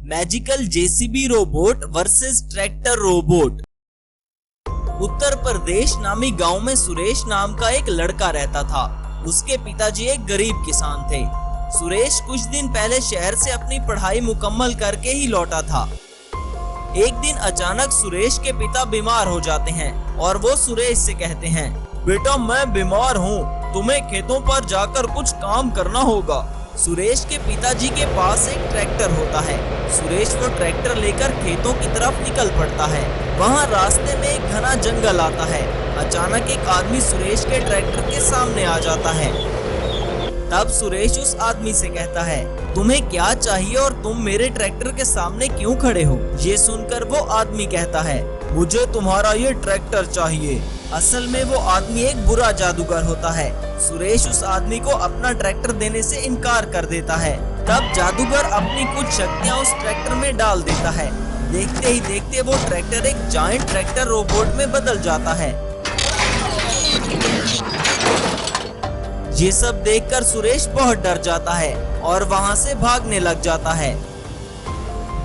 Magical JCB robot versus tractor robot. Uttar Pradesh नामी गांव में सुरेश नाम का एक लड़का रहता था। उसके पिताजी एक गरीब किसान थे। सुरेश कुछ दिन पहले शहर से अपनी पढ़ाई मुकम्मल करके ही लौटा था। एक दिन अचानक सुरेश के पिता बीमार हो जाते हैं और वो सुरेश से कहते हैं, बेटा मैं बीमार हूँ, तुम्हें खेतों पर जाकर कुछ काम करना होगा। सुरेश के पिताजी के पास एक ट्रैक्टर होता है। सुरेश वो ट्रैक्टर लेकर खेतों की तरफ निकल पड़ता है। वहाँ रास्ते में एक घना जंगल आता है। अचानक एक आदमी सुरेश के ट्रैक्टर के सामने आ जाता है। तब सुरेश उस आदमी से कहता है, तुम्हें क्या चाहिए और तुम मेरे ट्रैक्टर के सामने क्यों खड़े हो? ये सुनकर वो आदमी कहता है, मुझे तुम्हारा ये ट्रैक्टर चाहिए। असल में वो आदमी एक बुरा जादूगर होता है। सुरेश उस आदमी को अपना ट्रैक्टर देने से इनकार कर देता है। तब जादूगर अपनी कुछ शक्तियाँ उस ट्रैक्टर में डाल देता है। देखते ही देखते वो ट्रैक्टर एक जायंट ट्रैक्टर रोबोट में बदल जाता है। ये सब देखकर सुरेश बहुत डर जाता है और वहाँ से भागने लग जाता है।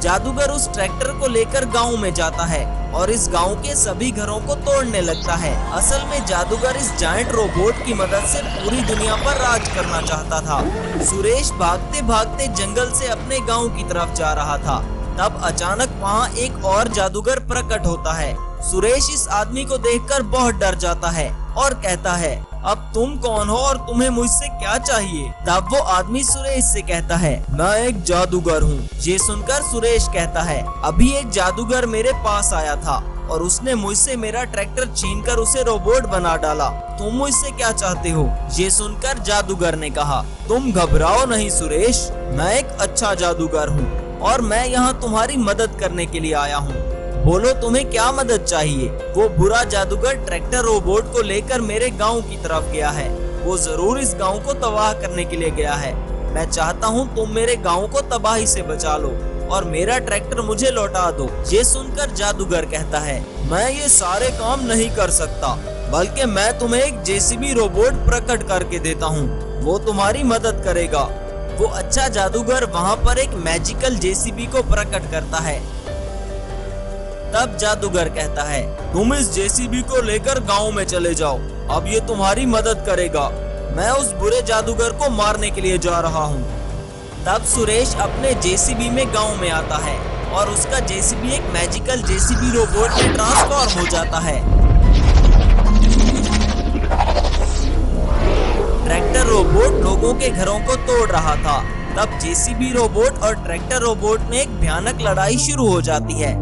जादूगर उस ट्रैक्टर को लेकर गांव में जाता है और इस गांव के सभी घरों को तोड़ने लगता है। असल में जादूगर इस जायंट रोबोट की मदद से पूरी दुनिया पर राज करना चाहता था। सुरेश भागते भागते जंगल से अपने गांव की तरफ जा रहा था। तब अचानक वहाँ एक और जादूगर प्रकट होता है। सुरेश इस आदमी को देखकर बहुत डर जाता है और कहता है, अब तुम कौन हो और तुम्हें मुझसे क्या चाहिए? तब वो आदमी सुरेश से कहता है, मैं एक जादूगर हूँ। ये सुनकर सुरेश कहता है, अभी एक जादूगर मेरे पास आया था और उसने मुझसे मेरा ट्रैक्टर छीनकर उसे रोबोट बना डाला। तुम मुझसे क्या चाहते हो? ये सुनकर जादूगर ने कहा, तुम घबराओ नहीं सुरेश, मैं एक अच्छा जादूगर हूँ और मैं यहाँ तुम्हारी मदद करने के लिए आया हूँ। बोलो तुम्हें क्या मदद चाहिए? वो बुरा जादूगर ट्रैक्टर रोबोट को लेकर मेरे गांव की तरफ गया है। वो जरूर इस गांव को तबाह करने के लिए गया है। मैं चाहता हूँ तुम मेरे गांव को तबाही से बचा लो और मेरा ट्रैक्टर मुझे लौटा दो। ये सुनकर जादूगर कहता है, मैं ये सारे काम नहीं कर सकता, बल्कि मैं तुम्हें एक जेसीबी रोबोट प्रकट करके देता हूँ, वो तुम्हारी मदद करेगा। वो अच्छा जादूगर वहाँ पर एक मैजिकल जेसीबी को प्रकट करता है। तब जादूगर कहता है, तुम इस जेसीबी को लेकर गांव में चले जाओ, अब ये तुम्हारी मदद करेगा। मैं उस बुरे जादूगर को मारने के लिए जा रहा हूँ। तब सुरेश अपने जेसीबी में गांव में आता है और उसका जेसीबी एक मैजिकल जेसीबी रोबोट में ट्रांसफॉर्म हो जाता है। ट्रैक्टर रोबोट लोगों के घरों को तोड़ रहा था। तब जेसीबी रोबोट और ट्रैक्टर रोबोट में एक भयानक लड़ाई शुरू हो जाती है।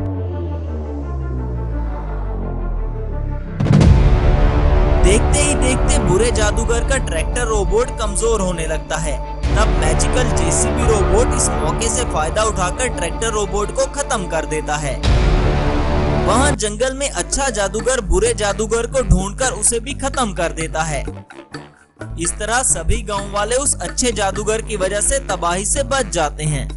देखते ही देखते बुरे जादूगर का ट्रैक्टर रोबोट कमजोर होने लगता है। तब मैजिकल जेसीबी रोबोट इस मौके से फायदा उठाकर ट्रैक्टर रोबोट को खत्म कर देता है। वहाँ जंगल में अच्छा जादूगर बुरे जादूगर को ढूंढकर उसे भी खत्म कर देता है। इस तरह सभी गांव वाले उस अच्छे जादूगर की वजह से तबाही से बच जाते हैं।